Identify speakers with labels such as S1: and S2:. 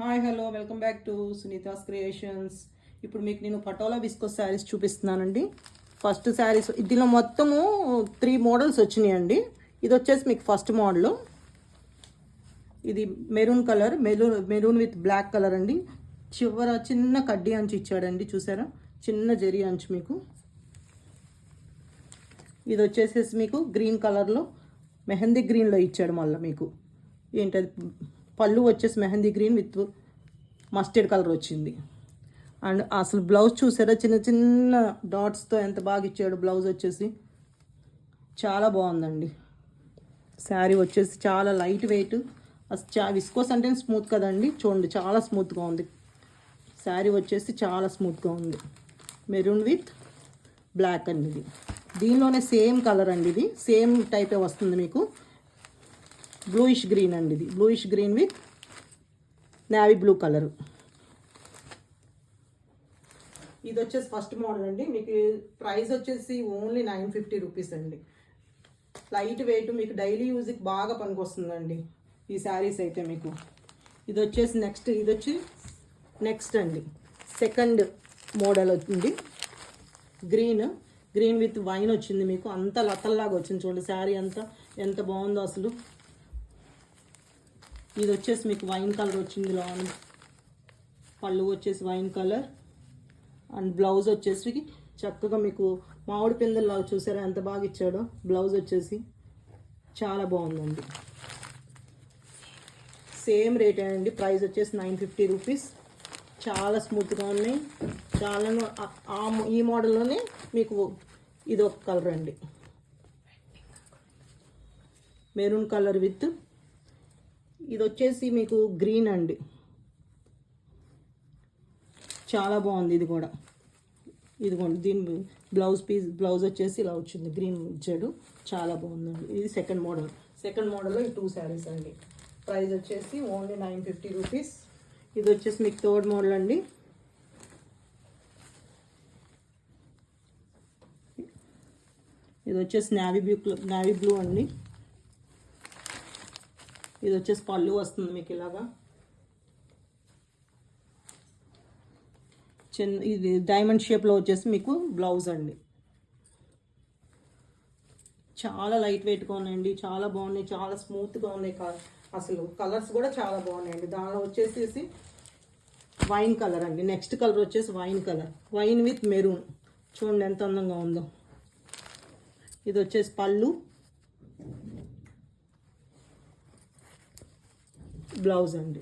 S1: Hi hello welcome back to Sunita's creations. ఇప్పుడు మీకు నేను పటోలా విస్కోస్ శారీస్ చూపిస్తున్నానండి. ఫస్ట్ శారీస్ దీనిలో మొత్తము 3 మోడల్స్ వచ్చినాయండి. ఇది వచ్చేసి మీకు ఫస్ట్ మోడల్. ఇది maroon colour, maroon with black colour అండి. చివర చిన్న కడ్డీ అంచు ఇచ్చాడండి, చూసారా? చిన్న జరీ అంచు మీకు. ఇది వచ్చేసేసి మీకు గ్రీన్ కలర్లో మెహందీ గ్రీన్లో ఇచ్చాడు. మళ్ళీ మీకు ఏంటది పళ్ళు వచ్చేసి mehndi green with mustard colour వచ్చింది. అండ్ అసలు బ్లౌజ్ చూసారా, చిన్న చిన్న డాట్స్తో ఎంత బాగా ఇచ్చాడు. బ్లౌజ్ వచ్చేసి చాలా బాగుందండి. శారీ వచ్చేసి చాలా లైట్ వెయిట్. విస్కోస్ అంటే స్మూత్ కదండి, చూడండి చాలా స్మూత్గా ఉంది. శారీ వచ్చేసి చాలా స్మూత్గా ఉంది. మెరూన్ విత్ బ్లాక్ అండి. ఇది దీనిలోనే సేమ్ కలర్ అండి, ఇది సేమ్ టైపే వస్తుంది మీకు. బ్లూయిష్ గ్రీన్ అండి. ఇది bluish green with navy blue colour. ఇది వచ్చేసి ఫస్ట్ మోడల్ అండి. మీకు ప్రైస్ వచ్చేసి ఓన్లీ 950 రూపీస్ అండి. లైట్ వెయిట్, మీకు డైలీ యూజ్కి బాగా పనికొస్తుందండి ఈ శారీస్ అయితే మీకు. ఇది వచ్చేసి నెక్స్ట్ అండి సెకండ్ మోడల్ వచ్చింది. గ్రీన్ విత్ వైన్ వచ్చింది మీకు. అంత లతల్లాగా వచ్చింది చూడండి. శారీ అంతా ఎంత బాగుందో అసలు. ఇది వచ్చేసి మీకు వైన్ కలర్ వచ్చింది. లోన్ పళ్ళు వచ్చేసి వైన్ కలర్ అండ్ బ్లౌజ్ వచ్చేసి చక్కగా మీకు మామిడి పిందెల్లాగా, చూసారా ఎంత బాగా ఇచ్చాడో. బ్లౌజ్ వచ్చేసి చాలా బాగుందండి. సేమ్ రేట్ అండి. ప్రైస్ వచ్చేసి 950 రూపీస్. చాలా స్మూత్గా ఉన్నాయి. చాలా ఈ మోడల్లోనే మీకు ఇది ఒక కలర్ అండి, మెరూన్ కలర్ విత్ ఇది వచ్చేసి మీకు గ్రీన్ అండి. చాలా బాగుంది ఇది కూడా. ఇదిగోండి దీని బ్లౌజ్ వచ్చేసి ఇలా వచ్చింది, గ్రీన్ ఇచ్చాడు. చాలా బాగుందండి. ఇది సెకండ్ మోడల్లో ఈ 2 శారీస్ అండి. ప్రైస్ వచ్చేసి ఓన్లీ 950 రూపీస్. ఇది వచ్చేసి మీకు థర్డ్ మోడల్ అండి. ఇది వచ్చేసి నేవీ బ్లూ అండి. ఇది వచ్చేసి పళ్ళు వస్తుంది మీకు ఇలాగా. ఇది డైమండ్ షేప్లో వచ్చేసి మీకు బ్లౌజ్ అండి. చాలా లైట్ వెయిట్గా ఉన్నాయండి. చాలా బాగున్నాయి, చాలా స్మూత్గా ఉన్నాయి. అసలు కలర్స్ కూడా చాలా బాగున్నాయండి. దానిలో వచ్చేసి వైన్ కలర్ అండి. నెక్స్ట్ కలర్ వచ్చేసి వైన్ విత్ మెరూన్. చూడండి ఎంత అందంగా ఉందో. ఇది వచ్చేసి పళ్ళు, బ్లౌజ్ అండి.